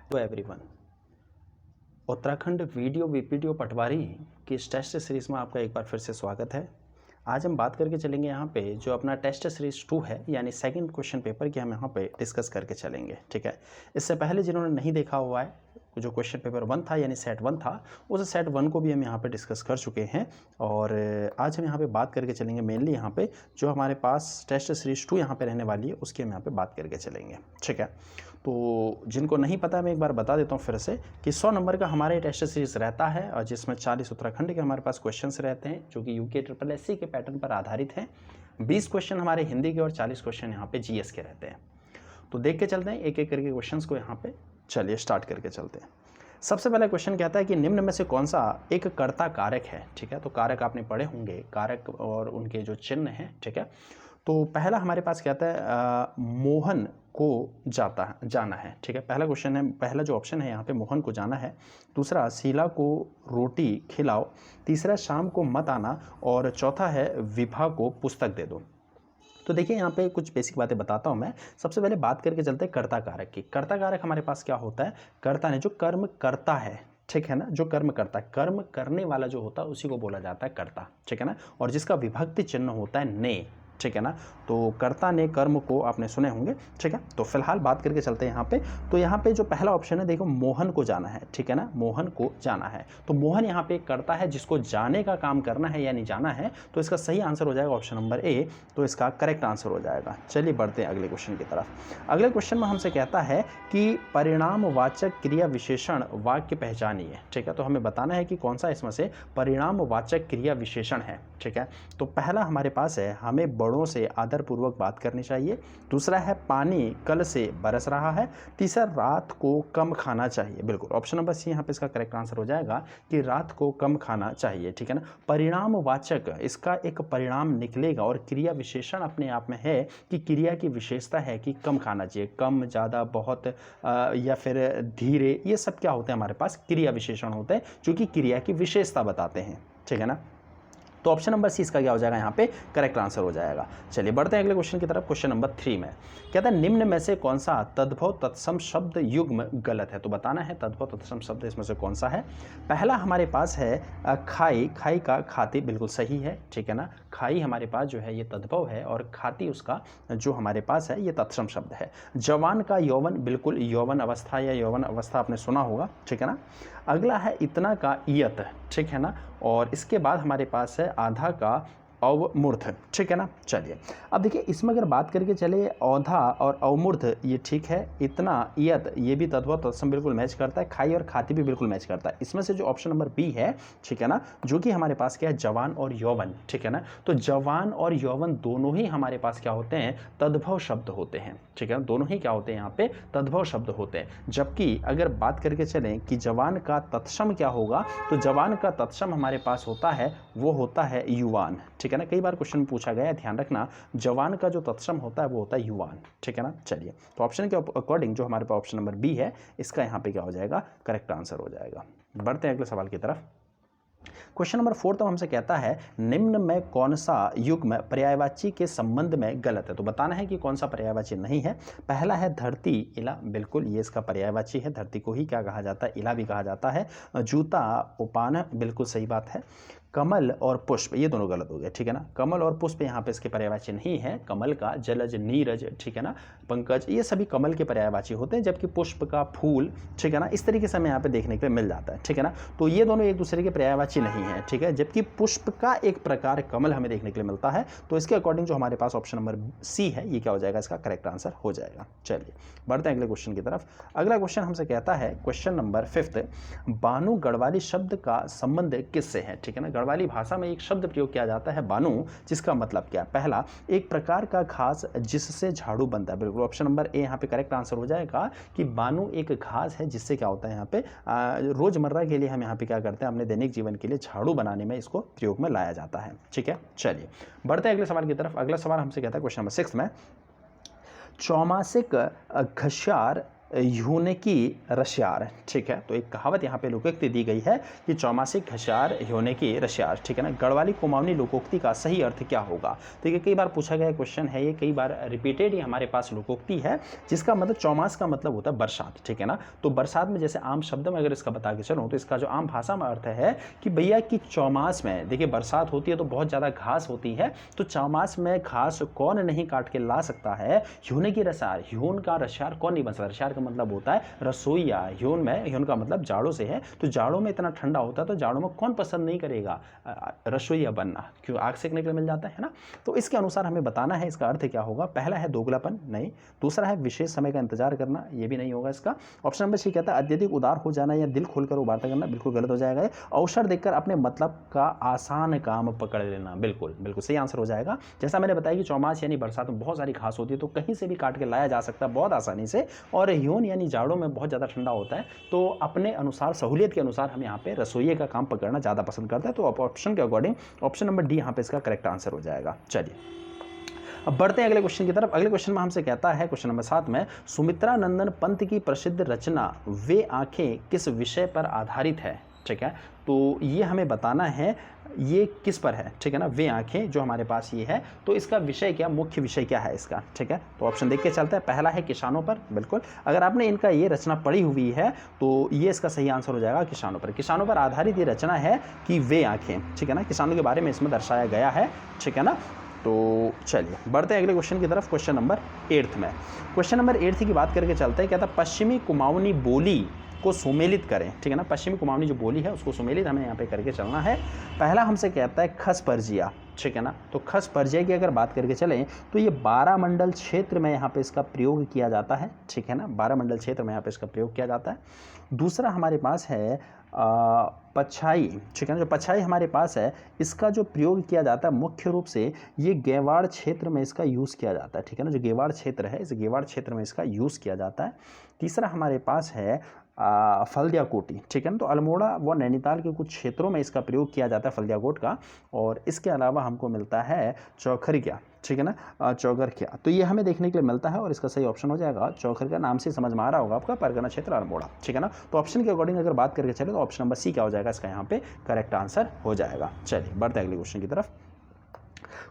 Hello everyone, Uttarakhand video VPDO patwari की इस test series में आपका एक बार फिर से स्वागत है। आज हम बात करके चलेंगे यहाँ पे जो अपना टेस्ट सीरीज़ 2 है, यानी सेकंड क्वेश्चन पेपर की हम यहाँ पे डिस्कस करके चलेंगे। ठीक है, इससे पहले जिन्होंने नहीं देखा हुआ है, जो क्वेश्चन पेपर 1 था यानी सेट 1 था, उस सेट 1 को भी हम यहाँ पे डिस्कस कर चुके हैं। और आज हम यहाँ पे बात करके चलेंगे मेनली यहाँ पे जो हमारे पास टेस्ट सीरीज़ 2 यहाँ पे रहने वाली है उसकी हम यहाँ पे बात करके चलेंगे। ठीक है, तो जिनको नहीं पता मैं एक बार बता देता हूँ फिर से कि 100 नंबर का हमारा टेस्ट सीरीज़ रहता है और जिसमें 40 उत्तराखंड के हमारे पास क्वेश्चंस रहते हैं जो कि UKSSC के पैटर्न पर आधारित हैं। 20 क्वेश्चन हमारे हिंदी के और 40 क्वेश्चन यहाँ पे GS के रहते हैं। तो देख के चलते हैं एक एक करके क्वेश्चंस को यहाँ पे। चलिए स्टार्ट करके चलते हैं। सबसे पहला क्वेश्चन कहता है कि निम्न में से कौन सा एक कर्ता कारक है। ठीक है, तो कारक आपने पढ़े होंगे, कारक और उनके जो चिन्ह हैं। ठीक है, तो पहला हमारे पास कहता है मोहन को जाना है। ठीक है, पहला क्वेश्चन है, पहला जो ऑप्शन है यहाँ पे मोहन को जाना है। दूसरा शीला को रोटी खिलाओ। तीसरा शाम को मत आना। और चौथा है विभा को पुस्तक दे दो। तो देखिए यहाँ पे कुछ बेसिक बातें बताता हूँ मैं। सबसे पहले बात करके चलते हैं कर्ता कारक की। कर्ता कारक हमारे पास क्या होता है, कर्ता ने जो कर्म करता है, ठीक है ना, जो कर्म करता है, कर्म करने वाला जो होता है उसी को बोला जाता है कर्ता। ठीक है ना, और जिसका विभक्ति चिन्ह होता है ने। ठीक है ना, तो कर्ता ने कर्म को आपने सुने होंगे। ठीक है, तो फिलहाल बात करके चलते हैं यहाँ पे। तो यहाँ पे जो पहला ऑप्शन है देखो, मोहन को जाना है। ठीक है ना, मोहन को जाना है, तो मोहन यहाँ पे कर्ता है जिसको जाने का काम करना है यानी जाना है। तो इसका सही आंसर हो जाएगा ऑप्शन नंबर ए, तो इसका करेक्ट आंसर हो जाएगा। चलिए बढ़ते हैं अगले क्वेश्चन की तरफ। अगले क्वेश्चन में हमसे कहता है कि परिणामवाचक क्रिया विशेषण वाक्य पहचानिए। ठीक है, तो हमें बताना है कि कौन सा इसमें से परिणामवाचक क्रिया विशेषण है। ठीक है, तो पहला हमारे पास है, हमें बड़ों से आदरपूर्वक बात करनी चाहिए। दूसरा है पानी कल से बरस रहा है। तीसरा रात को कम खाना चाहिए। बिल्कुल ऑप्शन नंबर सी यहाँ पे इसका करेक्ट आंसर हो जाएगा कि रात को कम खाना चाहिए। ठीक है ना, परिणामवाचक इसका एक परिणाम निकलेगा और क्रिया विशेषण अपने आप में है कि क्रिया की विशेषता है कि कम खाना चाहिए, कम, ज़्यादा, बहुत या फिर धीरे, ये सब क्या होते हैं हमारे पास क्रिया विशेषण होते हैं जो कि क्रिया की विशेषता बताते हैं। ठीक है ना, तो ऑप्शन नंबर सी इसका क्या हो जाएगा यहाँ पे करेक्ट आंसर हो जाएगा। चलिए बढ़ते हैं अगले क्वेश्चन की तरफ। क्वेश्चन नंबर 3 में कहता है निम्न में से कौन सा तद्भव तत्सम शब्द युग्म गलत है। तो बताना है तद्भव तत्सम शब्द इसमें से कौन सा है। पहला हमारे पास है खाई, खाई का खाती, बिल्कुल सही है। ठीक है ना, खाई हमारे पास जो है ये तद्भव है और खाती उसका जो हमारे पास है ये तत्सम शब्द है। जवान का यौवन, बिल्कुल यौवन अवस्था या यौवन अवस्था आपने सुना होगा। ठीक है ना, अगला है इतना का इयत। ठीक है ना, और इसके बाद हमारे पास है आधा का अवमूर्ध। ठीक है ना, चलिए अब देखिए इसमें अगर बात करके चले, औधा और अवमूर्ध ये ठीक है, इतना इयत ये भी तद्भव तत्सम बिल्कुल मैच करता है, खाई और खाती भी बिल्कुल मैच करता है। इसमें से जो ऑप्शन नंबर बी है, ठीक है ना, जो कि हमारे पास क्या है, जवान और यौवन। ठीक है ना, तो जवान और यौवन दोनों ही हमारे पास क्या होते हैं, तद्भव शब्द होते हैं। ठीक है, दोनों ही क्या होते हैं यहाँ पे तद्भव शब्द होते हैं। जबकि अगर बात करके चलें कि जवान का तत्सम क्या होगा, तो जवान का तत्सम हमारे पास होता है, वो होता है युवान। ठीक है ना, कई बार क्वेश्चन पूछा गया है, ध्यान रखना, जवान का जो तत्सम होता है वो होता है युवान। ठीक है ना, चलिए तो ऑप्शन के अकॉर्डिंग जो हमारे पास ऑप्शन नंबर बी है इसका यहाँ पे क्या हो जाएगा, करेक्ट आंसर हो जाएगा। बढ़ते हैं अगले सवाल की तरफ। क्वेश्चन नंबर 4 तो हमसे कहता है निम्न में कौन सा युग्म पर्यायवाची के संबंध में गलत है। तो बताना है कि कौन सा पर्यायवाची नहीं है। पहला है धरती इला, बिल्कुल ये इसका पर्यायवाची है, धरती को ही क्या कहा जाता है, इला भी कहा जाता है। जूता उपान, बिल्कुल सही बात है। कमल और पुष्प ये दोनों गलत हो गए। ठीक है ना, कमल और पुष्प यहाँ पे इसके पर्यायवाची नहीं है। कमल का जलज, नीरज, ठीक है ना, पंकज, ये सभी कमल के पर्यायवाची होते हैं, जबकि पुष्प का फूल, ठीक है ना, इस तरीके से हमें यहाँ पे देखने के लिए मिल जाता है। ठीक है ना, तो ये दोनों एक दूसरे के पर्यायवाची नहीं है। ठीक है, जबकि पुष्प का एक प्रकार कमल हमें देखने के लिए मिलता है। तो इसके अकॉर्डिंग जो हमारे पास ऑप्शन नंबर सी है ये क्या हो जाएगा, इसका करेक्ट आंसर हो जाएगा। चलिए बढ़ते हैं अगले क्वेश्चन की तरफ। अगला क्वेश्चन हमसे कहता है क्वेश्चन नंबर 5, बानु गढ़वाली शब्द का संबंध किससे है। ठीक है ना, गढ़वाली भाषा में एक शब्द प्रयोग किया जाता है बानु, जिसका मतलब क्या है, पहला एक प्रकार का घास जिससे झाड़ू बनता है। बिल्कुल ऑप्शन नंबर ए यहाँ पे करेक्ट आंसर हो जाएगा कि बानु एक घास है जिससे क्या होता है, यहाँ पे रोजमर्रा के लिए हम यहाँ पे क्या करते हैं, अपने दैनिक जीवन के लिए झाड़ू बनाने में इसको प्रयोग में लाया जाता है। ठीक है, चलिए बढ़ते हैं अगले सवाल की तरफ। अगला सवाल हमसे कहता है क्वेश्चन नंबर 6 में, चौमासिक घस्यार यूने की रशियार, ठीक है। तो एक कहावत यहाँ पे लोकोक्ति दी गई है कि चौमासिक घसियार यूने की रशियार, ठीक है ना। गढ़वाली कुमाऊनी लोकोक्ति का सही अर्थ क्या होगा? तो ये कई बार पूछा गया क्वेश्चन है, ये कई बार रिपीटेड ही हमारे पास लोकोक्ति है, जिसका मतलब चौमास का मतलब होता है बरसात, ठीक है ना। तो बरसात में जैसे आम शब्द में अगर इसका बता के चलूँ तो इसका जो आम भाषा में अर्थ है कि भैया कि चौमास में देखिए बरसात होती है तो बहुत ज़्यादा घास होती है, तो चौमास में घास कौन नहीं काट के ला सकता है? यूने की रसार, यून का रशियार कौन नहीं बन सकता? रशियार का मतलब होता है रसोईया। ह्यून का मतलब जाड़ों से है, तो जाड़ों में इतना ठंडा होता है तो जाड़ों में कौन पसंद नहीं करेगा रसोईया बनना, क्यों? आग सेकने के लिए मिल जाता है ना। तो इसके अनुसार हमें बताना है इसका अर्थ क्या होगा। पहला है दोगलापन, नहीं। दूसरा है विशेष समय का इंतजार करना, ये भी नहीं होगा इसका। ऑप्शन नंबर सी कहता है अत्यधिक उदार हो जाना या दिल खोलकर वार्ता करना, बिल्कुल गलत हो जाएगा। अवसर देखकर अपने मतलब का आसान काम पकड़ लेना, बिल्कुल बिल्कुल सही आंसर हो जाएगा। जैसा मैंने बताया कि चौमास यानी बरसात में बहुत सारी घास होती है तो कहीं से भी काट के लाया जा सकता है बहुत आसानी से, और ह्यून यानी जाड़ों में बहुत ज़्यादा ठंडा होता है तो अपने अनुसार सहूलियत के अनुसार हम यहाँ पे रसोइये का काम पकड़ना ज़्यादा पसंद करते हैं। तो ऑप्शन के अकॉर्डिंग ऑप्शन नंबर डी यहाँ पे इसका करेक्ट आंसर हो जाएगा। चलिए अब बढ़ते हैं अगले क्वेश्चन की तरफ। अगले क्वेश्चन में हमसे कहता है क्वेश्चन नंबर 7 में, सुमित्रा नंदन पंत की प्रसिद्ध रचना वे आंखें किस विषय पर आधारित है, ठीक है। तो ये हमें बताना है ये किस पर है, ठीक है ना। वे आंखें जो हमारे पास ये है तो इसका विषय क्या, मुख्य विषय क्या है इसका, ठीक है। तो ऑप्शन देख के चलते हैं। पहला है किसानों पर, बिल्कुल अगर आपने इनका ये रचना पढ़ी हुई है तो ये इसका सही आंसर हो जाएगा किसानों पर। किसानों पर आधारित ये रचना है कि वे आंखें, ठीक है ना, किसानों के बारे में इसमें दर्शाया गया है, ठीक है ना। तो चलिए बढ़ते हैं अगले क्वेश्चन की तरफ। क्वेश्चन नंबर 8 में, क्वेश्चन नंबर 8 की बात करके चलते हैं। कहता है पश्चिमी कुमाऊनी बोली को सुमेलित करें, ठीक है ना। पश्चिमी कुमाऊनी जो बोली है उसको सुमेलित हमें यहाँ पे करके चलना है। पहला हमसे कहता है खस परजिया, ठीक है ना। तो खस परजिया की अगर बात करके चलें तो ये 12 मंडल क्षेत्र में यहाँ पे इसका प्रयोग किया जाता है, ठीक है ना। 12 मंडल क्षेत्र में यहाँ पे इसका प्रयोग किया जाता है। दूसरा हमारे पास है पछाई, ठीक है ना। जो पछाई हमारे पास है इसका जो प्रयोग किया जाता है मुख्य रूप से ये गेवाड़ क्षेत्र में इसका यूज़ किया जाता है, ठीक है ना। जो गेवाड़ क्षेत्र है इस गेवाड़ क्षेत्र में इसका यूज़ किया जाता है। तीसरा हमारे पास है फल्दिया कोटी, ठीक है ना। तो अल्मोड़ा व नैनीताल के कुछ क्षेत्रों में इसका प्रयोग किया जाता है फल्दिया कोट का। और इसके अलावा हमको मिलता है चौखरिया, ठीक है ना, चौगरखिया। तो ये हमें देखने के लिए मिलता है और इसका सही ऑप्शन हो जाएगा चौखरिया। नाम से समझ में आ रहा होगा आपका परगना क्षेत्र अल्मोड़ा, ठीक है ना। तो ऑप्शन के अकॉर्डिंग अगर बात करके चले तो ऑप्शन नंबर सी क्या हो जाएगा इसका यहाँ पे करेक्ट आंसर हो जाएगा। चलिए बढ़ते हैं अगले क्वेश्चन की तरफ।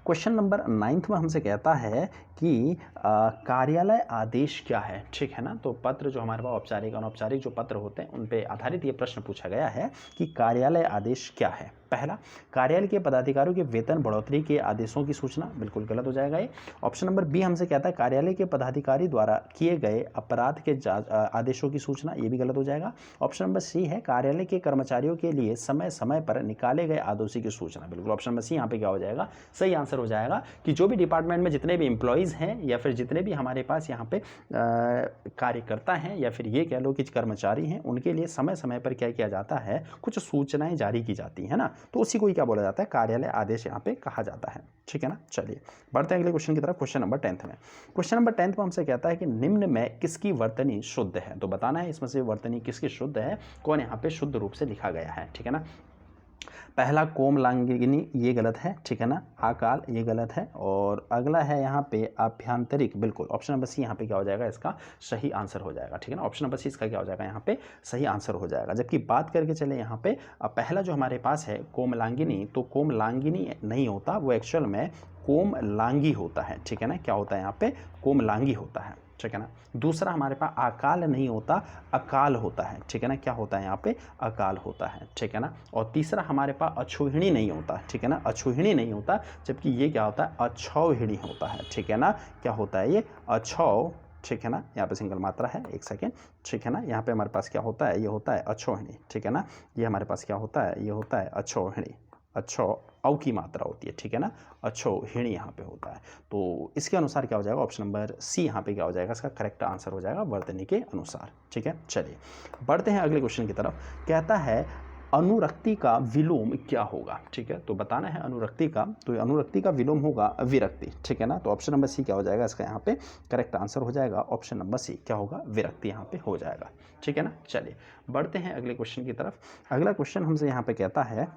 क्वेश्चन नंबर 9 में हमसे कहता है कि कार्यालय आदेश क्या है, ठीक है ना। तो पत्र जो हमारे पास औपचारिक अनौपचारिक जो पत्र होते हैं उन पे आधारित ये प्रश्न पूछा गया है कि कार्यालय आदेश क्या है। पहला, कार्यालय के पदाधिकारियों के वेतन बढ़ोतरी के आदेशों की सूचना, बिल्कुल गलत हो जाएगा ये। ऑप्शन नंबर बी हमसे कहता है कार्यालय के पदाधिकारी द्वारा किए गए अपराध के आदेशों की सूचना, ये भी गलत हो जाएगा। ऑप्शन नंबर सी है कार्यालय के कर्मचारियों के लिए समय समय पर निकाले गए आदेशों की सूचना, बिल्कुल ऑप्शन नंबर सी यहाँ पे क्या हो जाएगा सही आंसर हो जाएगा कि जो भी डिपार्टमेंट में जितने भी एम्प्लॉयज़ हैं या फिर जितने भी हमारे पास यहाँ पे कार्यकर्ता हैं या फिर ये कह लो कि कर्मचारी हैं उनके लिए समय समय पर क्या किया जाता है, कुछ सूचनाएं जारी की जाती है ना। तो उसी को ही क्या बोला जाता है कार्यालय आदेश यहाँ पे कहा जाता है, ठीक है ना। चलिए बढ़ते हैं अगले क्वेश्चन की तरफ। क्वेश्चन नंबर 10 में, क्वेश्चन नंबर 10 में हमसे कहता है कि निम्न में किसकी वर्तनी शुद्ध है। तो बताना है इसमें से वर्तनी किसकी शुद्ध है, कौन यहाँ पे शुद्ध रूप से लिखा गया है, ठीक है ना। पहला कोमलांगिनी ये गलत है, ठीक है ना। आकाल ये गलत है। और अगला है यहाँ पे आभ्यंतरिक, बिल्कुल ऑप्शन नंबर सी यहाँ पे क्या हो जाएगा इसका सही आंसर हो जाएगा, ठीक है ना। ऑप्शन नंबर सी इसका क्या हो जाएगा यहाँ पे सही आंसर हो जाएगा। जबकि बात करके चले यहाँ पे पहला जो हमारे पास है कोमलांगिनी, तो कोमलांगिनी नहीं होता, वो एक्चुअल में कोमलांगी होता है, ठीक है ना। क्या होता है यहाँ पे कोमलांगी होता है, ठीक है ना। दूसरा हमारे पास अकाल नहीं होता, अकाल होता है, ठीक है ना। क्या होता है यहाँ पे अकाल होता है, ठीक है ना। और तीसरा हमारे पास अछूहिणी नहीं होता, ठीक है ना, अछूहिणी नहीं होता। जबकि ये क्या होता है अछौहिणी होता है, ठीक है ना। क्या होता है ये अछौ, ठीक है ना। यहाँ पे सिंगल मात्रा है, एक सेकेंड, ठीक है ना। यहाँ पे हमारे पास क्या होता है ये होता है अछौहिणी, ठीक है ना। ये हमारे पास क्या होता है ये होता है अछौहिणी, अच्छो औ की मात्रा होती है, ठीक है ना। अच्छो हिणी यहाँ पे होता है। तो इसके अनुसार क्या हो जाएगा ऑप्शन नंबर सी यहाँ पे क्या हो जाएगा इसका करेक्ट आंसर हो जाएगा वर्तनी के अनुसार, ठीक है। चलिए बढ़ते हैं अगले क्वेश्चन की तरफ। कहता है अनुरक्ति का विलोम क्या होगा, ठीक है। तो बताना है अनुरक्ति का, तो अनुरक्ति का विलोम होगा विरक्ति, ठीक है ना। तो ऑप्शन नंबर सी क्या हो जाएगा इसका यहाँ पे करेक्ट आंसर हो जाएगा ऑप्शन नंबर सी क्या होगा विरक्ति यहाँ पे हो जाएगा, ठीक है ना। चलिए बढ़ते हैं अगले क्वेश्चन की तरफ। अगला क्वेश्चन हमसे यहाँ पे कहता है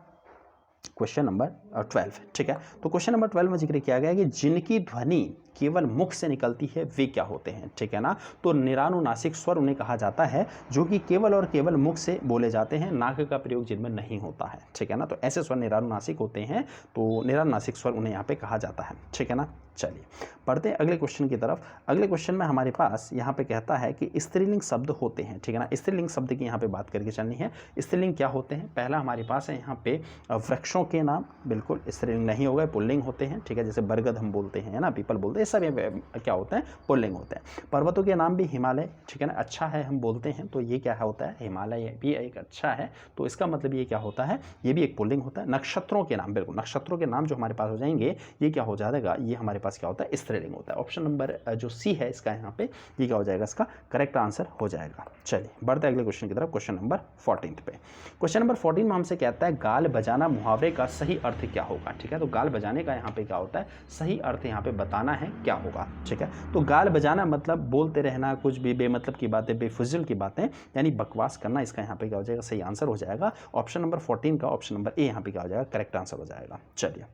क्वेश्चन नंबर 12, ठीक है। तो क्वेश्चन नंबर 12 में जिक्र किया गया है कि जिनकी ध्वनि केवल मुख से निकलती है वे क्या होते हैं, ठीक है ना। तो निरानुनासिक स्वर उन्हें कहा जाता है जो कि केवल और केवल मुख से बोले जाते हैं, नाक का प्रयोग जिनमें नहीं होता है, ठीक है ना। तो ऐसे स्वर निरानुनासिक होते हैं, तो निरानुनासिक स्वर उन्हें यहाँ पे कहा जाता है, ठीक है ना। चलिए पढ़ते हैं अगले क्वेश्चन की तरफ। अगले क्वेश्चन में हमारे पास यहाँ पे कहता है कि स्त्रीलिंग शब्द होते हैं, ठीक है ना। स्त्रीलिंग शब्द की यहाँ पे बात करके चलनी है। स्त्रीलिंग क्या होते हैं, पहला हमारे पास है यहाँ पे वृक्षों के नाम, बिल्कुल स्त्रीलिंग नहीं होगा, पुल्लिंग होते हैं, ठीक है। जैसे बरगद हम बोलते हैं ना, पीपल बोलते हैं, सब क्या होते हैं, पुल्लिंग होते हैं। पर्वतों के नाम भी हिमालय, ठीक है ना, अच्छा है हम बोलते हैं, तो ये क्या होता है, हिमालय भी एक अच्छा है, तो इसका मतलब ये क्या होता है, ये भी एक पुल्लिंग होता है। नक्षत्रों के नाम, बिल्कुल नक्षत्रों के नाम जो हमारे पास हो जाएंगे, ये क्या हो जाएगा, ये हमारे पास क्या होता है, स्त्रीलिंग होता है। ऑप्शन नंबर जो सी है इसका यहाँ पे, ये क्या हो जाएगा, इसका करेक्ट आंसर हो जाएगा। चलिए बढ़ते हैं अगले क्वेश्चन की तरफ, क्वेश्चन नंबर 14 पे। क्वेश्चन नंबर 14 में हमसे कहता है गाल बजाना मुहावरे का सही अर्थ क्या होगा, ठीक है। तो गाल बजाने का यहाँ पे क्या होता है, सही अर्थ यहाँ पे बताना है क्या होगा, ठीक है। तो गाल बजाना मतलब बोलते रहना, कुछ भी बेमतलब की बातें, बेफिजुल की बातें, यानी बकवास करना, इसका यहाँ पे क्या हो जाएगा, सही आंसर हो जाएगा। ऑप्शन नंबर 14 का ऑप्शन नंबर ए यहाँ पे क्या हो जाएगा, करेक्ट आंसर हो जाएगा। चलिए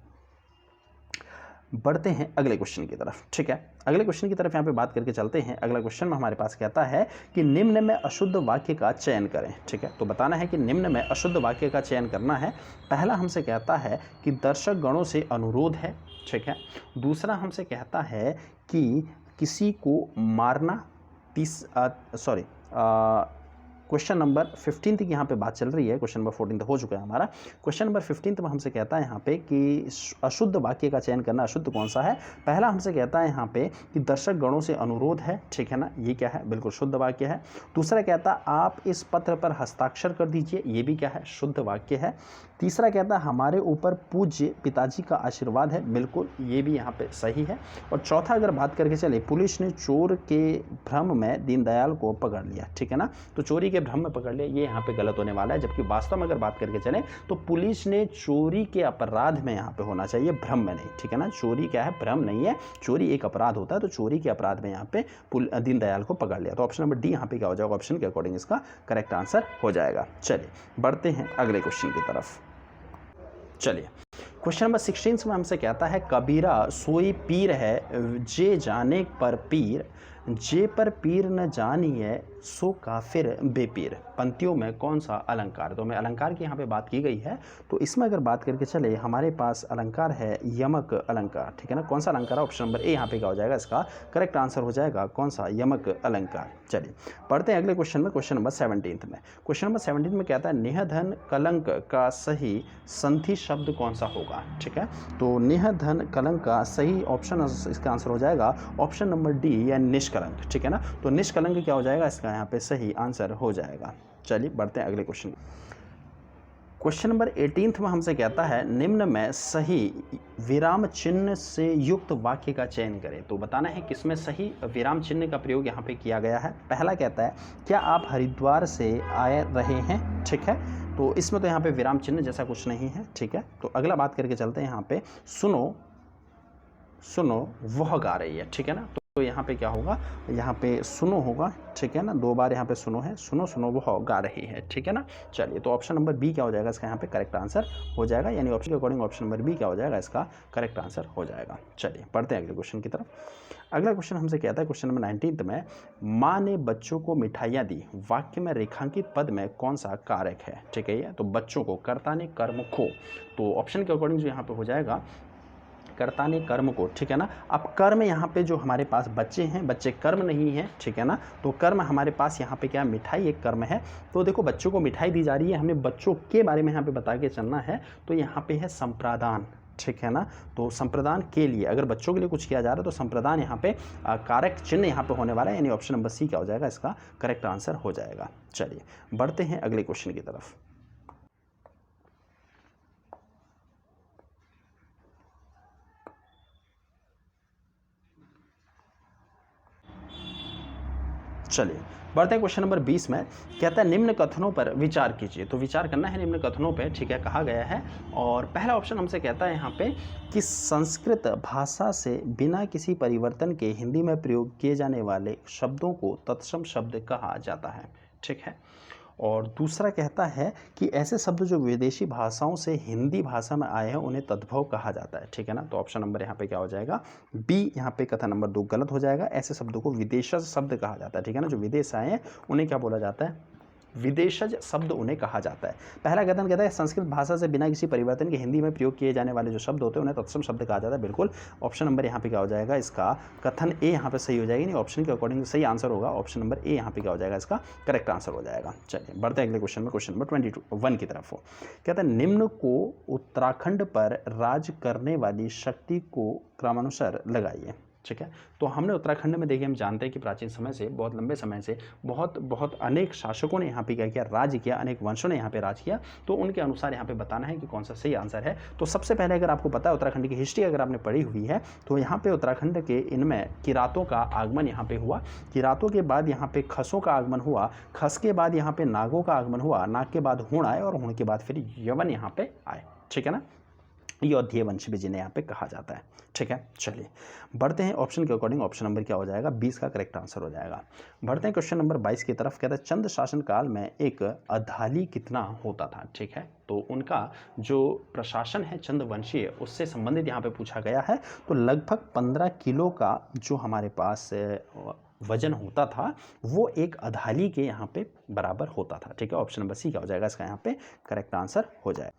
बढ़ते हैं अगले क्वेश्चन की तरफ, ठीक है। अगले क्वेश्चन की तरफ यहाँ पे बात करके चलते हैं। अगला क्वेश्चन में हमारे पास कहता है कि निम्न में अशुद्ध वाक्य का चयन करें, ठीक है। तो बताना है कि निम्न में अशुद्ध वाक्य का चयन करना है। पहला हमसे कहता है कि दर्शक गणों से अनुरोध है, ठीक है। दूसरा हमसे कहता है कि किसी को मारना, क्वेश्चन नंबर 15 की यहाँ पे बात चल रही है, क्वेश्चन नंबर 14 हो चुका है हमारा। क्वेश्चन नंबर 15 में हमसे कहता है यहाँ पे कि अशुद्ध वाक्य का चयन करना, अशुद्ध कौन सा है। पहला हमसे कहता है यहाँ पे कि दर्शक गणों से अनुरोध है, ठीक है ना, ये क्या है, बिल्कुल शुद्ध वाक्य है। दूसरा कहता है आप इस पत्र पर हस्ताक्षर कर दीजिए, ये भी क्या है, शुद्ध वाक्य है। तीसरा कहता है हमारे ऊपर पूज्य पिताजी का आशीर्वाद है, बिल्कुल ये भी यहाँ पे सही है। और चौथा अगर बात करके चले, पुलिस ने चोर के भ्रम में दीनदयाल को पकड़ लिया, ठीक है ना। तो चोरी के भ्रम में पकड़ लिया, ये यहाँ पे गलत होने वाला है। जबकि वास्तव में अगर बात करके चले तो पुलिस ने चोरी के अपराध में यहाँ पे होना चाहिए, भ्रम में नहीं, ठीक है ना। चोरी क्या है, भ्रम नहीं है, चोरी एक अपराध होता है, तो चोरी के अपराध में यहाँ पे दीनदयाल को पकड़ लिया। तो ऑप्शन नंबर डी यहाँ पे क्या हो जाएगा, ऑप्शन के अकॉर्डिंग इसका करेक्ट आंसर हो जाएगा। चलिए बढ़ते हैं अगले क्वेश्चन की तरफ। चलिए क्वेश्चन नंबर 16 में हमसे कहता है कबीरा सोई पीर है जे जाने पर पीर, जे पर पीर न जानिए सो काफिर बेपीर। पंक्तियों में कौन सा अलंकार, तो मैं अलंकार की यहाँ पे बात की गई है, तो इसमें अगर बात करके चले हमारे पास अलंकार है यमक अलंकार, ठीक है ना। कौन सा अलंकार है, ऑप्शन नंबर ए यहाँ पे क्या हो जाएगा, इसका करेक्ट आंसर हो जाएगा कौन सा, यमक अलंकार। चलिए पढ़ते हैं अगले क्वेश्चन में, क्वेश्चन नंबर 17 में। क्वेश्चन नंबर 17 में कहता है निहधन कलंक का सही संधि शब्द कौन सा होगा, ठीक है। तो निहधन कलंक का सही ऑप्शन इसका आंसर हो जाएगा ऑप्शन नंबर डी या निष्कलंक, ठीक है ना। तो निष्कलंक क्या हो जाएगा, इसका यहाँ पे सही आंसर हो जाएगा। चलिए बढ़ते हैं अगले क्वेश्चन। क्वेश्चन नंबर 18 में हमसे कहता है निम्न में सही विराम चिन्ह से युक्त वाक्य का चयन करें। तो बताना है किसमें सही विराम चिन्ह का प्रयोग यहाँ पे किया गया है। पहला कहता है क्या आप हरिद्वार से आए रहे हैं, ठीक है। तो इसमें तो यहाँ पे विराम चिन्ह जैसा कुछ नहीं है, ठीक है। तो अगला बात करके चलते हैं यहाँ पे, सुनो सुनो वह गा रही है, ठीक है ना। तो यहाँ पे क्या होगा, यहाँ पे सुनो होगा, ठीक है ना। दो बार यहाँ पे सुनो है, सुनो सुनो वो गा रही है, ठीक है ना। चलिए तो ऑप्शन नंबर बी क्या हो जाएगा, इसका यहाँ पे करेक्ट आंसर हो जाएगा, यानी ऑप्शन के अकॉर्डिंग ऑप्शन नंबर बी क्या हो जाएगा, इसका करेक्ट आंसर हो जाएगा। चलिए पढ़ते हैं अगले क्वेश्चन की तरफ। अगला क्वेश्चन हमसे कहता है क्वेश्चन नंबर 19 में, माँ ने बच्चों को मिठाइयाँ दी, वाक्य में रेखांकित पद में कौन सा कारक है, ठीक है। तो बच्चों को, कर्ता ने, कर्म को, तो ऑप्शन के अकॉर्डिंग जो यहाँ पे हो जाएगा कर्ता ने कर्म को, ठीक है ना। अब कर्म यहाँ पे जो हमारे पास बच्चे हैं, बच्चे कर्म नहीं है, ठीक है ना। तो कर्म हमारे पास यहाँ पे क्या, मिठाई एक कर्म है। तो देखो बच्चों को मिठाई दी जा रही है, हमें बच्चों के बारे में यहाँ पे बता के चलना है, तो यहाँ पे है संप्रदान, ठीक है ना। तो संप्रदान के लिए अगर बच्चों के लिए कुछ किया जा रहा है तो संप्रदान यहाँ पे कारक चिन्ह यहाँ पे होने वाला है, यानी ऑप्शन नंबर सी क्या हो जाएगा, इसका करेक्ट आंसर हो जाएगा। चलिए बढ़ते हैं अगले क्वेश्चन की तरफ। चलिए बढ़ते हैं क्वेश्चन नंबर 20 में। कहता है निम्न कथनों पर विचार कीजिए। तो विचार करना है निम्न कथनों पे, ठीक है, कहा गया है। और पहला ऑप्शन हमसे कहता है यहाँ पे कि संस्कृत भाषा से बिना किसी परिवर्तन के हिंदी में प्रयोग किए जाने वाले शब्दों को तत्सम शब्द कहा जाता है, ठीक है। और दूसरा कहता है कि ऐसे शब्द जो विदेशी भाषाओं से हिंदी भाषा में आए हैं उन्हें तद्भव कहा जाता है, ठीक है ना। तो ऑप्शन नंबर यहाँ पे क्या हो जाएगा, बी यहाँ पे कथन नंबर 2 गलत हो जाएगा। ऐसे शब्दों को विदेशज शब्द कहा जाता है, ठीक है ना। जो विदेश से आए हैं उन्हें क्या बोला जाता है, विदेशज शब्द उन्हें कहा जाता है। पहला कथन कहता है संस्कृत भाषा से बिना किसी परिवर्तन के हिंदी में प्रयोग किए जाने वाले जो शब्द होते हैं उन्हें तत्सम शब्द कहा जाता है। बिल्कुल ऑप्शन नंबर यहाँ पे क्या हो जाएगा, इसका कथन ए यहाँ पे सही हो जाएगी, नहीं ऑप्शन के अकॉर्डिंग सही आंसर होगा। ऑप्शन नंबर ए यहाँ पे क्या हो जाएगा, इसका करेक्ट आंसर हो जाएगा। चलिए बढ़ते हैं अगले क्वेश्चन में, क्वेश्चन नंबर 21 की तरफ। कहता है निम्न को उत्तराखंड पर राज करने वाली शक्ति को क्रमानुसार लगाइए, ठीक है। तो हमने उत्तराखंड में देखिए, हम जानते हैं कि प्राचीन समय से, बहुत लंबे समय से बहुत अनेक शासकों ने यहाँ पे क्या किया, राज किया, अनेक वंशों ने यहाँ पे राज किया। तो उनके अनुसार यहाँ पे बताना है कि कौन सा सही आंसर है। तो सबसे पहले अगर आपको पता है उत्तराखंड की हिस्ट्री अगर आपने पढ़ी हुई है तो यहाँ पे उत्तराखंड के इनमें किरातों का आगमन यहाँ पे हुआ। किरातों के बाद यहाँ पे खसों का आगमन हुआ। खस के बाद यहाँ पे नागों का आगमन हुआ। नाग के बाद हुण आए और हुण के बाद फिर यवन यहाँ पे आए, ठीक है ना। यौधेय वंश भी जिन्हें यहाँ पे कहा जाता है, ठीक है। चलिए बढ़ते हैं ऑप्शन के अकॉर्डिंग। ऑप्शन नंबर क्या हो जाएगा, 20 का करेक्ट आंसर हो जाएगा। बढ़ते हैं क्वेश्चन नंबर 22 की तरफ। कहता है चंद शासन काल में एक अधाली कितना होता था, ठीक है। तो उनका जो प्रशासन है चंद वंशीय, उससे संबंधित यहाँ पे पूछा गया है। तो लगभग 15 किलो का जो हमारे पास वजन होता था वो एक अधाली के यहाँ पे बराबर होता था, ठीक है। ऑप्शन नंबर सी क्या हो जाएगा, इसका यहाँ पे करेक्ट आंसर हो जाएगा।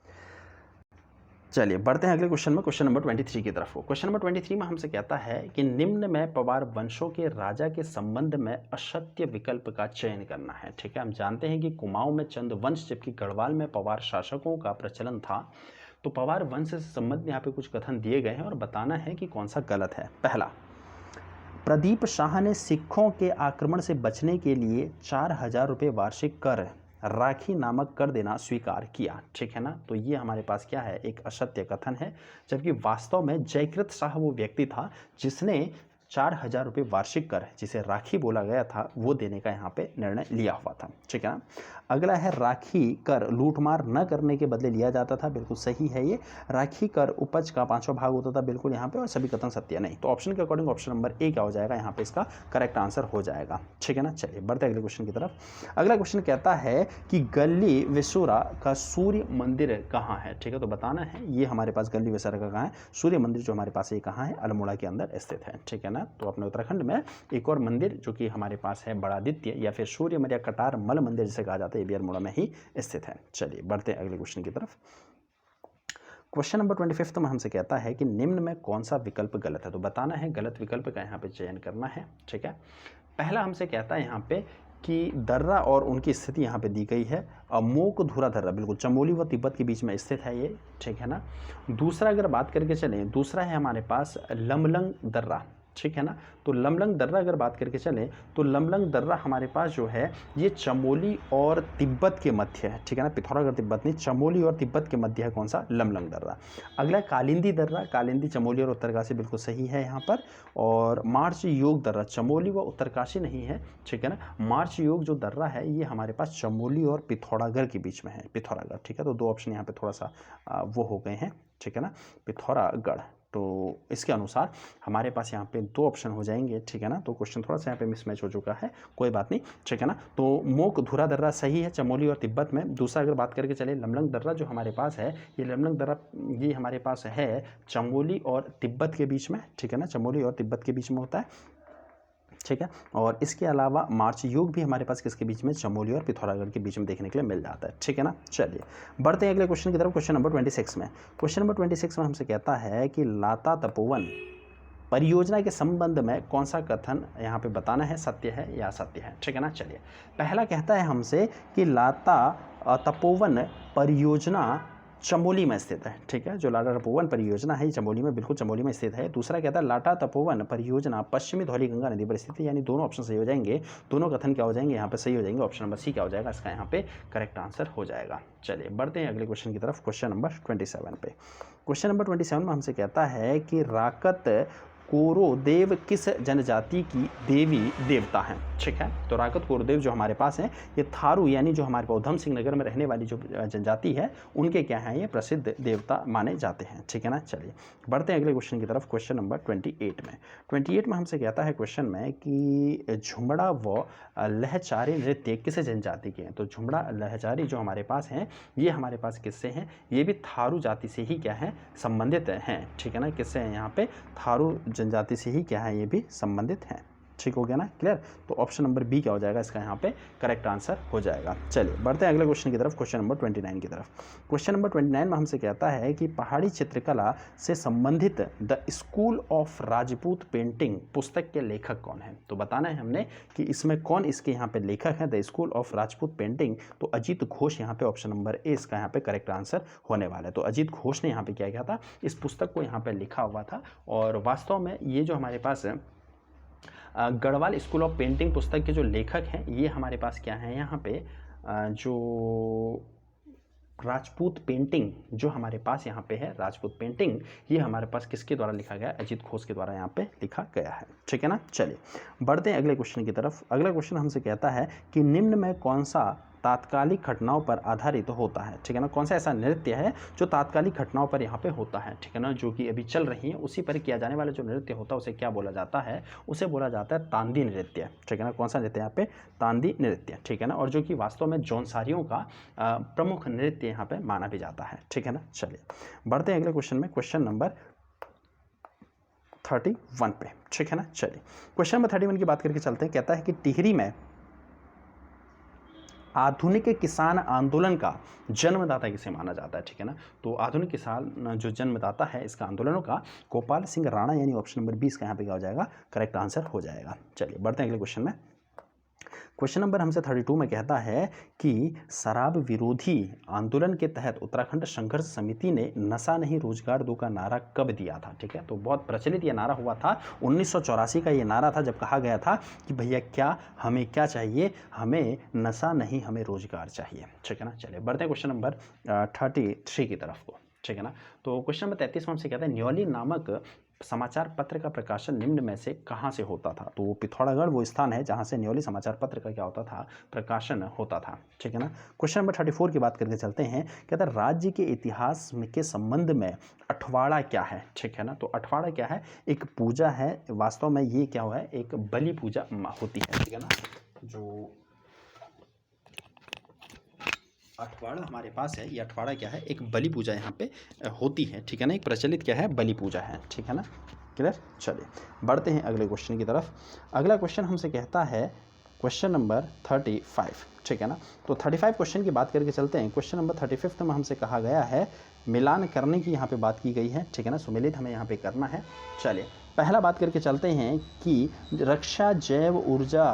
चलिए बढ़ते हैं अगले क्वेश्चन में, क्वेश्चन नंबर 23 की तरफ। क्वेश्चन नंबर 23 में हमसे कहता है कि निम्न में पवार वंशों के राजा के संबंध में असत्य विकल्प का चयन करना है, ठीक है। हम जानते हैं कि कुमाऊं में चंद वंश जबकि गढ़वाल में पवार शासकों का प्रचलन था। तो पवार वंश से संबंधित यहाँ पे कुछ कथन दिए गए हैं और बताना है कि कौन सा गलत है। पहला, प्रदीप शाह ने सिखों के आक्रमण से बचने के लिए 4000 रुपये वार्षिक कर राखी नामक कर देना स्वीकार किया, ठीक है ना। तो ये हमारे पास क्या है, एक असत्य कथन है। जबकि वास्तव में जयकृत शाह वो व्यक्ति था जिसने 4000 रुपये वार्षिक कर, जिसे राखी बोला गया था, वो देने का यहाँ पे निर्णय लिया हुआ था, ठीक है ना। अगला है राखी कर लूटमार न करने के बदले लिया जाता था, बिल्कुल सही है ये। राखी कर उपज का 5वां भाग होता था, बिल्कुल यहाँ पे, और सभी कथन सत्य नहीं। तो ऑप्शन के अकॉर्डिंग ऑप्शन नंबर ए क्या हो जाएगा, यहाँ पे इसका करेक्ट आंसर हो जाएगा, ठीक है ना। चलिए बढ़ते अगले क्वेश्चन की तरफ। अगला क्वेश्चन कहता है कि गली विसुरा का सूर्य मंदिर कहाँ है, ठीक है। तो बताना है ये हमारे पास गली विसुरा का कहाँ है, सूर्य मंदिर जो हमारे पास ये कहाँ है, अल्मोड़ा के अंदर स्थित है, ठीक है ना। तो अपने उत्तराखंड में एक और मंदिर जो कि हमारे पास है बड़ादित्य या फिर सूर्य या कटार मल मंदिर जिसे कहा जाता है, ये भी अल्मोड़ा में ही स्थित है। चलिए बढ़ते हैं अगले क्वेश्चन की तरफ। क्वेश्चन नंबर 25 में हमसे कहता है कि निम्न में कौन सा विकल्प गलत है। तो बताना है गलत विकल्प का यहाँ पे चयन करना है, ठीक है। पहला हमसे कहता है यहाँ पे कि दर्रा और उनकी स्थिति यहाँ पे दी गई है, अमोक धुरा दर्रा बिल्कुल चमोली व तिब्बत के बीच में स्थित है ये, ठीक है ना। दूसरा अगर बात करके चलें, दूसरा है हमारे पास लमलंग दर्रा, ठीक है ना। तो लमलंग दर्रा अगर बात करके चलें तो लमलंग दर्रा हमारे पास जो है ये चमोली और तिब्बत के मध्य है, ठीक है ना। पिथौरागढ़ तिब्बत नहीं, चमोली और तिब्बत के मध्य है कौन सा, लमलंग दर्रा। अगला कालिंदी दर्रा, कालिंदी चमोली और उत्तरकाशी, बिल्कुल सही है यहाँ पर। और मार्च योग दर्रा चमोली व उत्तरकाशी नहीं है, ठीक है ना। मार्च योग जो दर्रा है ये हमारे पास चमोली और पिथौरागढ़ के बीच में है, पिथौरागढ़, ठीक है। तो दो ऑप्शन यहाँ पे थोड़ा सा वो हो गए हैं, ठीक है ना, पिथौरागढ़। तो इसके अनुसार हमारे पास यहाँ पे दो ऑप्शन हो जाएंगे, ठीक है ना। तो क्वेश्चन थोड़ा सा यहाँ पे मिसमैच हो चुका है, कोई बात नहीं, ठीक है ना। तो मोक धुरा दर्रा सही है चमोली और तिब्बत में। दूसरा अगर बात करके चले लमलंग दर्रा जो हमारे पास है, ये लमलंग दर्रा ये हमारे पास है चमोली और तिब्बत के बीच में, ठीक है ना, चमोली और तिब्बत के बीच में होता है, ठीक है। और इसके अलावा मार्च योग भी हमारे पास किसके बीच में, चमोली और पिथौरागढ़ के बीच में देखने के लिए मिल जाता है, ठीक है ना। चलिए बढ़ते हैं अगले क्वेश्चन की तरफ, क्वेश्चन नंबर 26 में। क्वेश्चन नंबर 26 में हमसे कहता है कि लाता तपोवन परियोजना के संबंध में कौन सा कथन यहाँ पे बताना है, सत्य है या असत्य है, ठीक है ना। चलिए पहला कहता है हमसे कि लाता तपोवन परियोजना चमोली में स्थित है, ठीक है। जो लाटा तपोवन परियोजना है ये चमोली में, बिल्कुल चमोली में स्थित है। दूसरा कहता है लाटा तपोवन परियोजना पश्चिमी धौली गंगा नदी पर स्थित है, यानी दोनों ऑप्शन सही हो जाएंगे, दोनों कथन क्या हो जाएंगे यहाँ पे सही हो जाएंगे। ऑप्शन नंबर सी क्या हो जाएगा, इसका यहाँ पे करेक्ट आंसर हो जाएगा। चलिए बढ़ते हैं अगले क्वेश्चन की तरफ, क्वेश्चन नंबर 27 पे। क्वेश्चन नंबर 27 में हमसे कहता है कि राकत कोरोदेव किस जनजाति की देवी देवता हैं? ठीक है, तो राकत कोरोदेव जो हमारे पास हैं ये थारू यानी जो हमारे पास उधम सिंह नगर में रहने वाली जो जनजाति है उनके क्या हैं, ये प्रसिद्ध देवता माने जाते हैं। ठीक है ना, चलिए बढ़ते हैं अगले क्वेश्चन की तरफ। क्वेश्चन नंबर 28 में 28 में हमसे कहता है क्वेश्चन में कि झुमड़ा व लहचारी नृत्य किस जनजाति के हैं? तो झुमड़ा लहचारी जो हमारे पास हैं ये हमारे पास किससे हैं? ये भी थारू जाति से ही क्या है, संबंधित हैं। ठीक है ना, किससे हैं यहाँ पे? थारू जनजाति से ही क्या है, ये भी संबंधित हैं। ठीक हो गया ना, क्लियर? तो ऑप्शन नंबर बी क्या हो जाएगा इसका यहाँ पे करेक्ट आंसर हो जाएगा। चलिए बढ़ते हैं अगले क्वेश्चन की तरफ, क्वेश्चन नंबर 29 की तरफ। क्वेश्चन नंबर 29 में हमसे कहता है कि पहाड़ी चित्रकला से संबंधित the school of Rajput painting पुस्तक के लेखक कौन है? तो बताना है हमने कि इसमें कौन इसके यहाँ पे लेखक है, the school of Rajput painting. तो अजीत घोष यहाँ पे ऑप्शन नंबर ए इसका यहाँ पे करेक्ट आंसर होने वाला है। तो अजीत घोष ने यहाँ पे क्या किया था, इस पुस्तक को यहाँ पे लिखा हुआ था। और वास्तव में ये जो हमारे पास गढ़वाल स्कूल ऑफ पेंटिंग पुस्तक के जो लेखक हैं ये हमारे पास क्या हैं, यहाँ पे जो राजपूत पेंटिंग जो हमारे पास यहाँ पे है, राजपूत पेंटिंग ये हमारे पास किसके द्वारा लिखा गया? अजीत घोष के द्वारा यहाँ पे लिखा गया है। ठीक है ना, चलिए बढ़ते हैं अगले क्वेश्चन की तरफ। अगला क्वेश्चन हमसे कहता है कि निम्न में कौन सा तात्कालिक घटनाओं पर आधारित होता है? ठीक है ना, कौन सा ऐसा नृत्य है जो तात्कालिक घटनाओं पर यहाँ पे होता है? ठीक है ना, जो कि अभी चल रही है उसी पर किया जाने वाला जो नृत्य होता है उसे क्या बोला जाता है? उसे बोला जाता है तांदी नृत्य। ठीक है ना, कौन सा नृत्य यहाँ पे? तांदी नृत्य। ठीक है ना, और जो कि वास्तव में जौनसारियों का प्रमुख नृत्य यहाँ पे माना भी जाता है। ठीक है ना, चलिए बढ़ते हैं अगले क्वेश्चन में, क्वेश्चन नंबर 31 पे। ठीक है ना, चलिए क्वेश्चन नंबर 31 की बात करके चलते हैं। कहता है कि टिहरी में आधुनिक किसान आंदोलन का जन्मदाता किसे माना जाता है? ठीक है ना, तो आधुनिक किसान जो जन्मदाता है इसका आंदोलनों का गोपाल सिंह राणा यानी ऑप्शन नंबर 20 का यहाँ पे क्या हो जाएगा? करेक्ट आंसर हो जाएगा। चलिए बढ़ते हैं अगले क्वेश्चन में। क्वेश्चन नंबर हमसे 32 में कहता है कि शराब विरोधी आंदोलन के तहत उत्तराखंड संघर्ष समिति ने नशा नहीं रोजगार दो का नारा कब दिया था? ठीक है, तो बहुत प्रचलित ये नारा हुआ था, 1984 का ये नारा था जब कहा गया था कि भैया क्या हमें क्या चाहिए, हमें नशा नहीं हमें रोजगार चाहिए। ठीक है ना, चलिए बढ़ते हैं क्वेश्चन नंबर 33 की तरफ को। ठीक है ना, तो क्वेश्चन नंबर 33 में हमसे कहता है न्योली नामक समाचार पत्र का प्रकाशन निम्न में से कहाँ से होता था? तो पिथौरागढ़ वो स्थान है जहाँ से न्योली समाचार पत्र का क्या होता था? प्रकाशन होता था। ठीक है ना, क्वेश्चन नंबर 34 की बात करके चलते हैं। कहता है राज्य के इतिहास के संबंध में अठवाड़ा क्या है? ठीक है ना, तो अठवाड़ा क्या है? एक पूजा है, वास्तव में ये क्या हुआ है, एक बलि पूजा होती है। ठीक है ना, जो अठवाड़ा हमारे पास है, ये अठवाड़ा क्या है? एक बलि पूजा यहाँ पे होती है। ठीक है ना, एक प्रचलित क्या है? बलि पूजा है। ठीक है ना, क्लियर? चलिए बढ़ते हैं अगले क्वेश्चन की तरफ। अगला क्वेश्चन हमसे कहता है क्वेश्चन नंबर 35। ठीक है ना, तो 35 क्वेश्चन की बात करके चलते हैं। क्वेश्चन नंबर 35 में हमसे कहा गया है मिलान करने की यहाँ पे बात की गई है। ठीक है ना, सुमिलित हमें यहाँ पे करना है। चलिए पहला बात करके चलते हैं कि रक्षा जैव ऊर्जा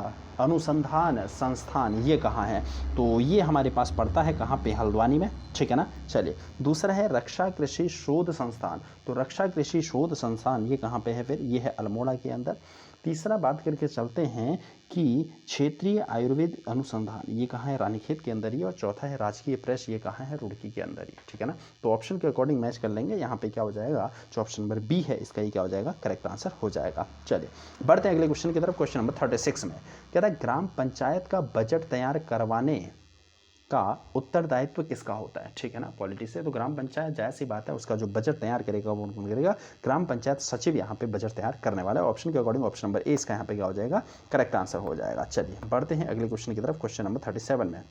अनुसंधान संस्थान ये कहाँ है? तो ये हमारे पास पड़ता है कहाँ पे? हल्द्वानी में। ठीक है ना, चलिए दूसरा है रक्षा कृषि शोध संस्थान। तो रक्षा कृषि शोध संस्थान ये कहाँ पे है? फिर ये है अल्मोड़ा के अंदर। तीसरा बात करके चलते हैं कि क्षेत्रीय आयुर्वेद अनुसंधान ये कहाँ है? रानीखेत के अंदर ही। और चौथा है राजकीय प्रेस, ये कहाँ है? रुड़की के अंदर ही। ठीक है ना, तो ऑप्शन के अकॉर्डिंग मैच कर लेंगे। यहाँ पे क्या हो जाएगा? जो ऑप्शन नंबर बी है इसका ही क्या हो जाएगा? करेक्ट आंसर हो जाएगा। चलिए बढ़ते हैं अगले क्वेश्चन की तरफ। क्वेश्चन नंबर 36 में कहता है ग्राम पंचायत का बजट तैयार करवाने का उत्तरदायित्व किसका होता है? ठीक है ना, पॉलिटी से। तो ग्राम पंचायत जायज़ सी बात है उसका जो बजट तैयार करेगा वो कौन करेगा? ग्राम पंचायत सचिव यहाँ पे बजट तैयार करने वाला है। ऑप्शन के अकॉर्डिंग ऑप्शन नंबर ए इसका यहाँ पे क्या हो जाएगा? करेक्ट आंसर हो जाएगा। चलिए बढ़ते हैं अगले क्वेश्चन की तरफ। क्वेश्चन नंबर 37 में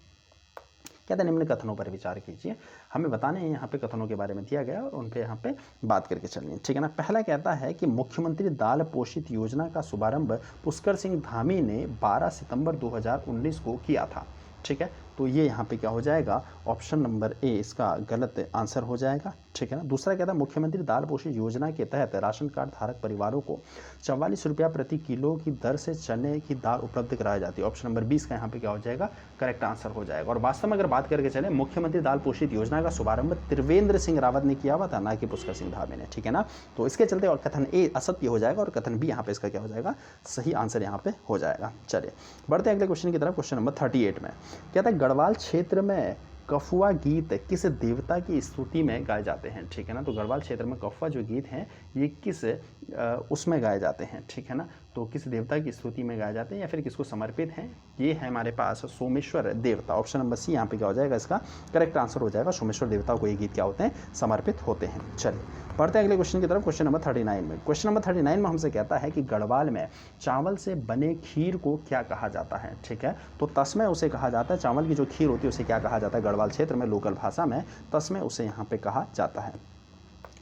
कहते हैं निम्न कथनों पर विचार कीजिए। हमें बताने हैं यहाँ पे कथनों के बारे में दिया गया और उन पे यहाँ पे बात करके चलनी है। ठीक है ना, पहला कहता है कि मुख्यमंत्री दाल पोषित योजना का शुभारंभ पुष्कर सिंह धामी ने 12 सितंबर 2019 को किया था। ठीक है, तो ये यहाँ पे क्या हो जाएगा? ऑप्शन नंबर ए इसका गलत आंसर हो जाएगा। ठीक है ना, दूसरा कहता है मुख्यमंत्री दाल पोषित योजना के तहत राशन कार्ड धारक परिवारों को 44 रुपया प्रति किलो की दर से चने की दाल उपलब्ध कराई जाती है। ऑप्शन नंबर 20 का यहाँ पे क्या हो जाएगा? करेक्ट आंसर हो जाएगा। और वास्तव में अगर बात करके चले मुख्यमंत्री दाल पोषित योजना का शुभारंभ त्रिवेंद्र सिंह रावत ने किया हुआ था, ना कि पुष्कर सिंह धामी ने। ठीक है ना, तो इसके चलते और कथन ए असत्य हो जाएगा और कथन बी यहाँ पे इसका क्या हो जाएगा? सही आंसर यहाँ पे हो जाएगा। चलिए बढ़ते हैं अगले क्वेश्चन की तरफ। क्वेश्चन नंबर 38 में कहता है गढ़वाल क्षेत्र में कफुआ गीत किस देवता की स्तुति में गाए जाते हैं, ठीक है ना। तो गढ़वाल क्षेत्र में कफुआ जो गीत हैं ये किस उसमें गाए जाते हैं, ठीक है ना। तो किस देवता की स्तुति में गाए जाते हैं या फिर किसको समर्पित हैं, ये है हमारे पास सोमेश्वर देवता। ऑप्शन नंबर सी यहाँ पे क्या हो जाएगा, इसका करेक्ट आंसर हो जाएगा। सोमेश्वर देवता को ये गीत क्या होते हैं, समर्पित होते हैं। चलिए बढ़ते हैं अगले क्वेश्चन की तरफ, क्वेश्चन नंबर 39 में। क्वेश्चन नंबर 39 में हमसे कहता है कि गढ़वाल में चावल से बने खीर को क्या कहा जाता है, ठीक है। तो तस्मै उसे कहा जाता है, चावल की जो खीर होती है उसे क्या कहा जाता है गढ़वाल क्षेत्र में लोकल भाषा में, तस्मै उसे यहाँ पे कहा जाता है।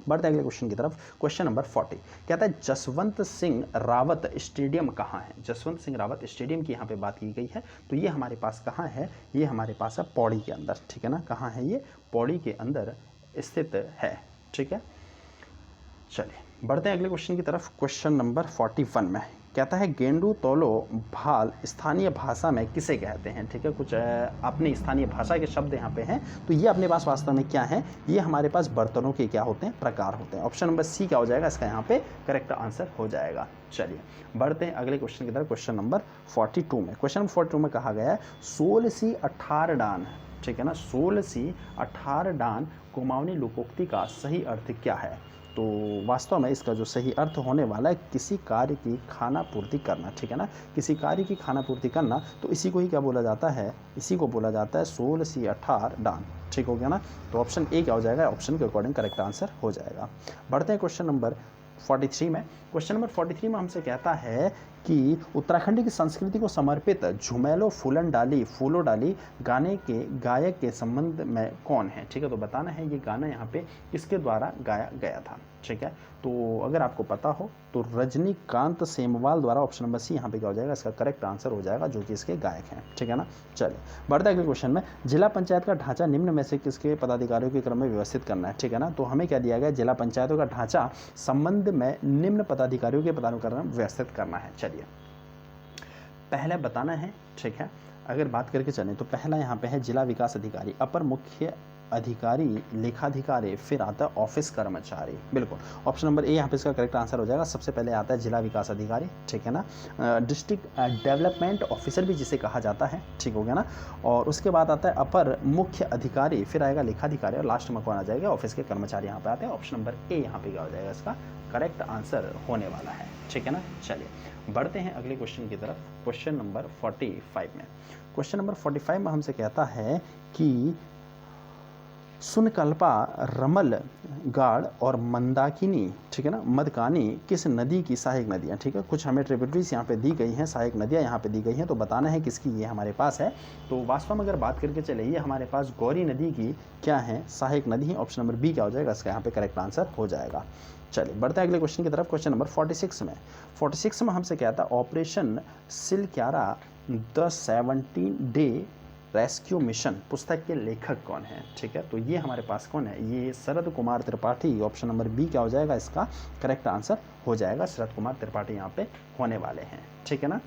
बढ़ते अगले क्वेश्चन की तरफ, क्वेश्चन नंबर 40 कहता है जसवंत सिंह रावत स्टेडियम कहाँ है। जसवंत सिंह रावत स्टेडियम की यहाँ पे बात की गई है, तो ये हमारे पास कहाँ है, ये हमारे पास है पौड़ी के अंदर, ठीक है ना। कहाँ है ये, पौड़ी के अंदर स्थित है, ठीक है। चलिए बढ़ते हैं अगले क्वेश्चन की तरफ, क्वेश्चन नंबर 41 में कहता है गेंडू तोलो भाल स्थानीय भाषा में किसे कहते हैं, ठीक है। कुछ अपनी स्थानीय भाषा के शब्द यहाँ पे हैं, तो ये अपने पास वास्तव में क्या है, ये हमारे पास बर्तनों के क्या होते हैं, प्रकार होते हैं। ऑप्शन नंबर सी क्या हो जाएगा, इसका यहाँ पे करेक्ट आंसर हो जाएगा। चलिए बढ़ते हैं अगले क्वेश्चन की तरफ, क्वेश्चन नंबर 42 में। क्वेश्चन नंबर 42 में कहा गया है 16सी 18 डान, ठीक है ना। 16सी 18 डान कुमाऊनी लोकोक्ति का सही अर्थ क्या है। तो वास्तव में इसका जो सही अर्थ होने वाला है किसी कार्य की खाना पूर्ति करना, ठीक है ना। किसी कार्य की खाना पूर्ति करना, तो इसी को ही क्या बोला जाता है, इसी को बोला जाता है 16सी 18 डान, ठीक हो गया ना। तो ऑप्शन ए क्या हो जाएगा, ऑप्शन के अकॉर्डिंग करेक्ट आंसर हो जाएगा। बढ़ते हैं क्वेश्चन नंबर 43 में। क्वेश्चन नंबर 43 में हमसे कहता है कि उत्तराखंड की संस्कृति को समर्पित झुमेलो फूलन डाली फूलो डाली गाने के गायक के संबंध में कौन है, ठीक है। तो बताना है ये गाना यहाँ पे किसके द्वारा गाया गया था, ठीक है। तो अगर आपको पता हो तो रजनीकांत सेमवाल द्वारा, ऑप्शन नंबर सी यहाँ पे क्या हो जाएगा, इसका करेक्ट आंसर हो जाएगा, जो कि इसके गायक हैं, ठीक है ना। चलिए बढ़ते अगले क्वेश्चन में। जिला पंचायत का ढांचा निम्न में से किसके पदाधिकारियों के क्रम में व्यवस्थित करना है, ठीक है ना। तो हमें क्या दिया गया, जिला पंचायतों का ढांचा संबंध में निम्न पदाधिकारियों के पदानुक्रम में व्यवस्थित करना है। चलिए पहले बताना है, ठीक है। अगर बात करके चलें तो पहला यहाँ पे है जिला विकास अधिकारी, अपर मुख्य अधिकारी, लेखाधिकारी, फिर आता है ऑफिस कर्मचारी। बिल्कुल ऑप्शन नंबर ए यहाँ पे इसका करेक्ट आंसर हो जाएगा। सबसे पहले आता है जिला विकास अधिकारी, ठीक है ना। डिस्ट्रिक्ट डेवलपमेंट ऑफिसर भी जिसे कहा जाता है, ठीक हो गया ना। और उसके बाद आता है अपर मुख्य अधिकारी, फिर आएगा लेखाधिकारी और लास्ट में कौन आ जाएगा, ऑफिस के कर्मचारी यहाँ पे आते हैं। ऑप्शन नंबर ए यहाँ पे क्या हो जाएगा, इसका करेक्ट आंसर होने वाला है, ठीक है ना। चलिए बढ़ते हैं अगले क्वेश्चन की तरफ, क्वेश्चन नंबर 45 में। क्वेश्चन नंबर 45 में हमसे कहता है कि सुनकल्पा, रमल गाड़ और मंदाकिनी, ठीक है ना, मदकानी किस नदी की सहायक नदियाँ, ठीक है। कुछ हमें ट्रिब्यूटरीज यहाँ पे दी गई हैं, सहायक नदियाँ यहाँ पे दी गई हैं, तो बताना है किसकी ये हमारे पास है। तो वास्तव में अगर बात करके चले, ये हमारे पास गौरी नदी की क्या है, सहायक नदी है। ऑप्शन नंबर बी क्या हो जाएगा, इसका यहाँ पे करेक्ट आंसर हो जाएगा। चलिए बढ़ते हैं अगले क्वेश्चन की तरफ, क्वेश्चन नंबर 46 में। 46 में हमसे क्या था, operation Silkyara the 17 day rescue mission पुस्तक के लेखक कौन है, ठीक है। तो ये हमारे पास कौन है, ये Sharad Kumar Tripathi. Option number B क्या हो जाएगा, इसका करेक्ट आंसर हो जाएगा। शरद कुमार त्रिपाठी यहाँ पे होने वाले हैं, ठीक है ना।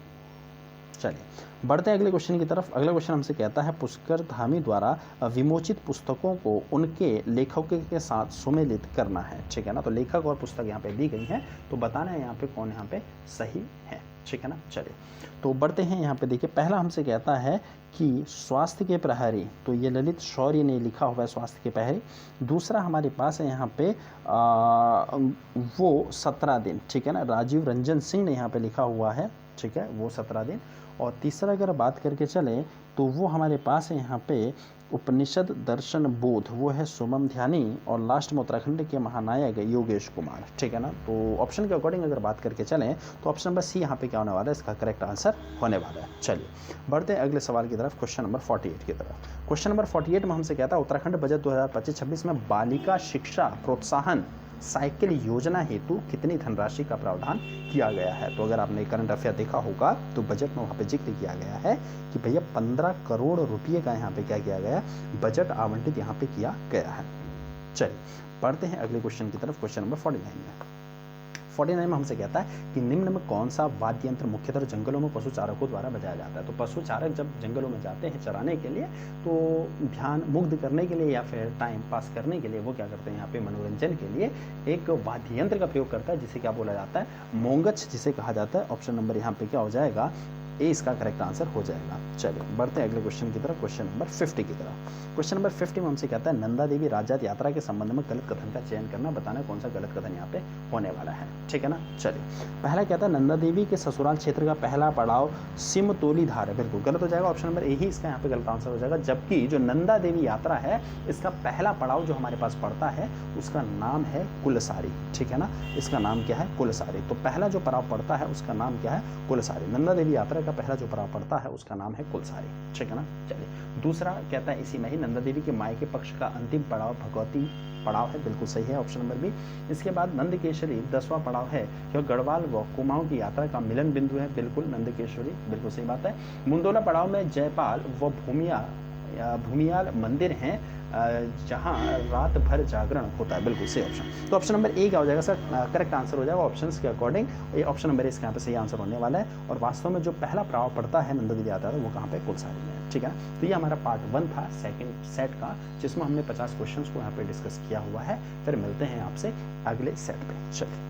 चलिए बढ़ते हैं अगले क्वेश्चन की तरफ। अगला क्वेश्चन हमसे कहता है पुष्कर धामी द्वारा विमोचित पुस्तकों को उनके लेखकों के साथ सुमेलित करना है, ठीक है ना। तो लेखक और पुस्तक यहाँ पे दी गई हैं, तो बताना है यहाँ पे कौन यहाँ पे सही है, ठीक है ना। चलिए तो बढ़ते हैं यहाँ पे, देखिए पहला हमसे कहता है कि स्वास्थ्य के प्रहरी, तो ये ललित शौर्य ने लिखा हुआ है स्वास्थ्य के प्रहरी। दूसरा हमारे पास है यहाँ पे वो 17 दिन, ठीक है ना, राजीव रंजन सिंह ने यहाँ पे लिखा हुआ है, ठीक है, वो 17 दिन। और तीसरा अगर बात करके चलें तो वो हमारे पास है यहाँ पे उपनिषद दर्शन बोध, वो है सुमन ध्यानी। और लास्ट में उत्तराखंड के महानायक योगेश कुमार, ठीक है ना। तो ऑप्शन के अकॉर्डिंग अगर बात करके चलें तो ऑप्शन नंबर सी यहाँ पे क्या होने वाला है, इसका करेक्ट आंसर होने वाला है। चलिए बढ़ते हैं अगले सवाल की तरफ, क्वेश्चन नंबर 48 की तरफ। क्वेश्चन नंबर 48 में हमसे कहता है उत्तराखंड बजट 2025-26 में बालिका शिक्षा प्रोत्साहन साइकिल योजना हेतु कितनी धनराशि का प्रावधान किया गया है। तो अगर आपने करंट अफेयर देखा होगा तो बजट में वहाँ पे जिक्र किया गया है कि भैया 15 करोड़ रुपये का यहाँ पे क्या किया गया, बजट आवंटित यहाँ पे किया गया है। चलिए बढ़ते हैं अगले क्वेश्चन की तरफ, क्वेश्चन नंबर 49 में। 49 में हमसे कहता है कि निम्न में कौन सा वाद्य यंत्र मुख्यतः जंगलों में पशु चारकों द्वारा बजाया जाता है। तो पशु चारक जब जंगलों में जाते हैं चराने के लिए, तो ध्यान मुग्ध करने के लिए या फिर टाइम पास करने के लिए वो क्या करते हैं, यहाँ पे मनोरंजन के लिए एक वाद्य यंत्र का प्रयोग करता है, जिसे क्या बोला जाता है, मोंगच जिसे कहा जाता है। ऑप्शन नंबर यहाँ पे क्या हो जाएगा, ए इसका करेक्ट आंसर हो जाएगा। चलिए बढ़ते हैं अगले क्वेश्चन की तरफ, क्वेश्चन नंबर 50 की तरफ। क्वेश्चन नंबर 50 में हमसे कहता है नंदा देवी राजजात यात्रा के संबंध में गलत कथन का चयन करना, बताना कौन सा गलत कथन यहाँ पे होने वाला है, ठीक है ना। चलिए पहला कहता है नंदा देवी के ससुराल क्षेत्र का पहला पड़ाव सिमतोली धार है, बिल्कुल गलत हो जाएगा, ऑप्शन नंबर ए ही इसका यहाँ पे गलत आंसर हो जाएगा। जबकि जो नंदा देवी यात्रा है इसका पहला पड़ाव जो हमारे पास पड़ता है उसका नाम है कुलसारी, ठीक है ना, इसका नाम क्या है कुलसारी। तो पहला जो पड़ाव पड़ता है उसका नाम क्या है कुलसारी, नंदा देवी यात्रा का पहला जो पड़ाव पड़ता है उसका नाम है कुलसारी, ठीक है ना। चलिए दूसरा कहता है इसी में ही नंदा देवी के मायके पक्ष का अंतिम पड़ाव भगवती पड़ाव है, बिल्कुल सही है, ऑप्शन नंबर बी। इसके बाद नंदकेश्वरी 10वां पड़ाव है, जो गढ़वाल व कुमाऊं की यात्रा का मिलन बिंदु है, बिल्कुल नंदकेश्वरी, बिल्कुल सही बात है। मुंदोला पड़ाव में जयपाल व भूमियाल मंदिर हैं जहां रात भर जागरण होता है, बिल्कुल सही ऑप्शन। तो ऑप्शन नंबर ए क्या हो जाएगा सर, करेक्ट आंसर हो जाएगा ऑप्शंस के अकॉर्डिंग, ये ऑप्शन नंबर इसका यहाँ पे सही आंसर होने वाला है। और वास्तव में जो पहला प्रभाव पड़ता है नंदा देवी यात्रा वो कहाँ पे कुलसारी में, ठीक है ना। तो ये हमारा पार्ट 1 था सेकंड सेट का, जिसमें हमने 50 क्वेश्चंस को यहाँ पे डिस्कस किया हुआ है। फिर मिलते हैं आपसे अगले सेट पे, चलिए।